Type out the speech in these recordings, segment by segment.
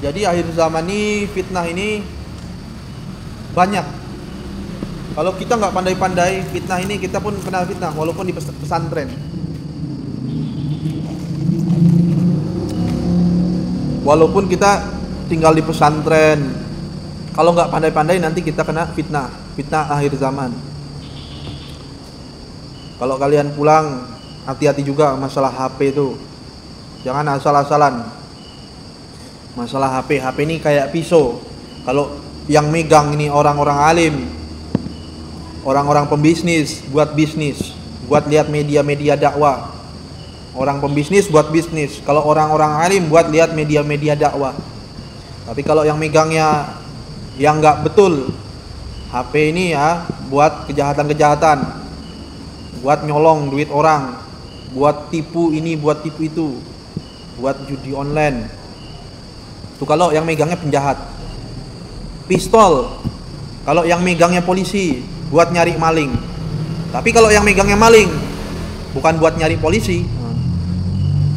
Jadi akhir zaman ini fitnah ini banyak. Kalau kita nggak pandai-pandai fitnah ini, kita pun kena fitnah walaupun di pesantren. Walaupun kita tinggal di pesantren, kalau nggak pandai-pandai nanti kita kena fitnah akhir zaman. Kalau kalian pulang, hati-hati juga masalah HP itu. Jangan asal-asalan. Masalah HP ini kayak pisau. Kalau yang megang ini orang-orang alim, orang-orang pembisnis, buat bisnis, buat lihat media-media dakwah. Orang pembisnis buat bisnis, kalau orang-orang alim buat lihat media-media dakwah. Tapi kalau yang megangnya yang nggak betul, HP ini ya buat kejahatan-kejahatan, buat nyolong duit orang, buat tipu ini, buat tipu itu, buat judi online. Itu kalau yang megangnya penjahat. Pistol, kalau yang megangnya polisi, buat nyari maling. Tapi kalau yang megangnya maling, bukan buat nyari polisi.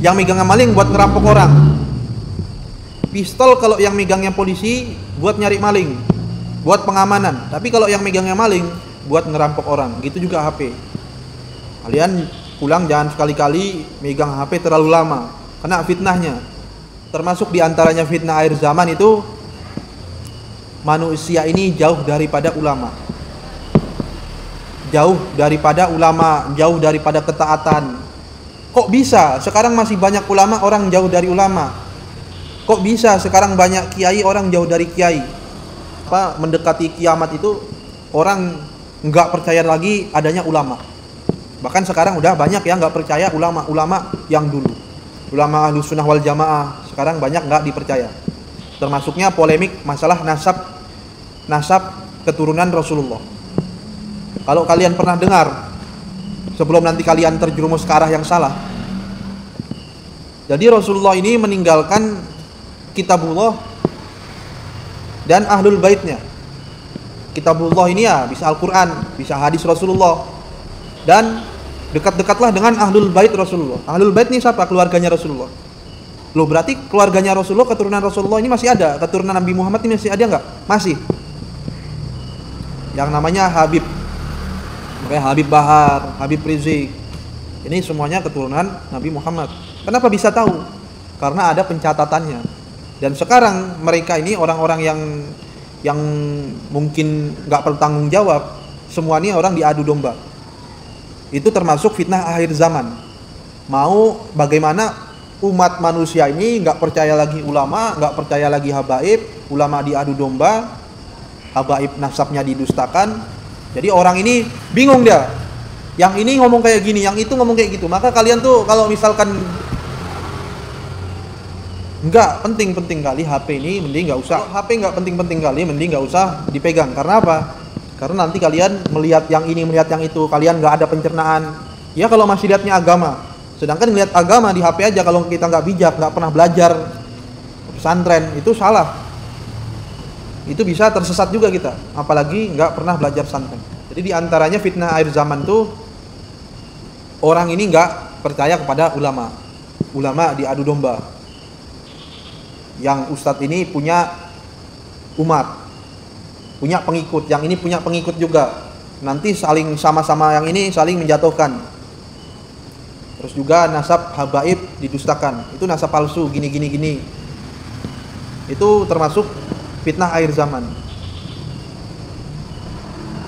Yang megangnya maling buat ngerampok orang. Pistol kalau yang megangnya polisi buat nyari maling, buat pengamanan. Tapi kalau yang megangnya maling buat ngerampok orang. Gitu juga HP. Kalian pulang jangan sekali-kali megang HP terlalu lama, kena fitnahnya. Termasuk diantaranya fitnah akhir zaman itu, manusia ini jauh daripada ulama. Jauh daripada ulama, jauh daripada ketaatan. Kok bisa sekarang masih banyak ulama orang jauh dari ulama? Kok bisa sekarang banyak kiai orang jauh dari kiai? Apa mendekati kiamat itu orang nggak percaya lagi adanya ulama. Bahkan sekarang udah banyak yang nggak percaya ulama yang dulu. Ulama Ahlussunnah wal Jamaah sekarang banyak nggak dipercaya. Termasuknya polemik masalah nasab keturunan Rasulullah. Kalau kalian pernah dengar, sebelum nanti kalian terjerumus ke arah yang salah. Jadi Rasulullah ini meninggalkan kitabullah dan ahlul baitnya. Kitabullah ini ya bisa Al-Quran, bisa hadis Rasulullah. Dan dekat-dekatlah dengan ahlul bait Rasulullah. Ahlul bait ini siapa? Keluarganya Rasulullah. Loh, berarti keluarganya Rasulullah, keturunan Rasulullah ini masih ada? Keturunan Nabi Muhammad ini masih ada nggak? Masih. Yang namanya Habib. Kayak Habib Bahar, Habib Rizik, ini semuanya keturunan Nabi Muhammad. Kenapa bisa tahu? Karena ada pencatatannya. Dan sekarang mereka ini orang-orang yang mungkin nggak bertanggung jawab, semua ini orang diadu domba. Itu termasuk fitnah akhir zaman. Mau bagaimana umat manusia ini nggak percaya lagi ulama, nggak percaya lagi habaib, ulama diadu domba, habaib nasabnya didustakan. Jadi orang ini bingung dia. Yang ini ngomong kayak gini, yang itu ngomong kayak gitu. Maka kalian tuh kalau misalkan nggak penting-penting kali HP ini, mending nggak usah. HP nggak penting-penting kali, mending nggak usah dipegang. Karena apa? Karena nanti kalian melihat yang ini, melihat yang itu, kalian nggak ada pencernaan. Ya kalau masih lihatnya agama. Sedangkan melihat agama di HP aja, kalau kita nggak bijak, nggak pernah belajar pesantren, itu salah. Itu bisa tersesat juga kita, apalagi nggak pernah belajar pesantren. Jadi diantaranya fitnah akhir zaman tuh orang ini nggak percaya kepada ulama diadu domba. Yang ustadz ini punya umat, punya pengikut, yang ini punya pengikut juga. Nanti saling sama-sama yang ini saling menjatuhkan. Terus juga nasab habaib didustakan. Itu nasab palsu, gini. Itu termasuk fitnah akhir zaman.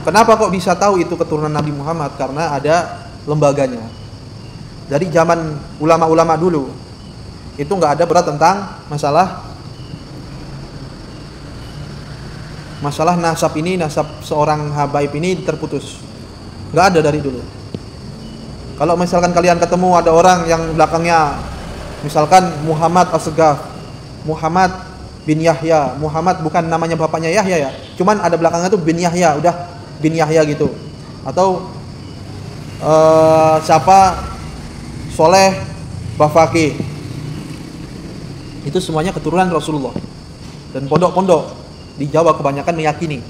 Kenapa kok bisa tahu itu keturunan Nabi Muhammad? Karena ada lembaganya. Dari zaman ulama-ulama dulu itu nggak ada berat tentang masalah nasab ini, nasab seorang habaib ini terputus. Nggak ada dari dulu. Kalau misalkan kalian ketemu ada orang yang belakangnya misalkan Muhammad As-Segaf, Muhammad bin Yahya, Muhammad bukan namanya bapaknya Yahya ya, cuman ada belakangnya tuh bin Yahya, udah bin Yahya gitu. Atau siapa Soleh Bafaki, itu semuanya keturunan Rasulullah. Dan pondok-pondok di Jawa kebanyakan meyakini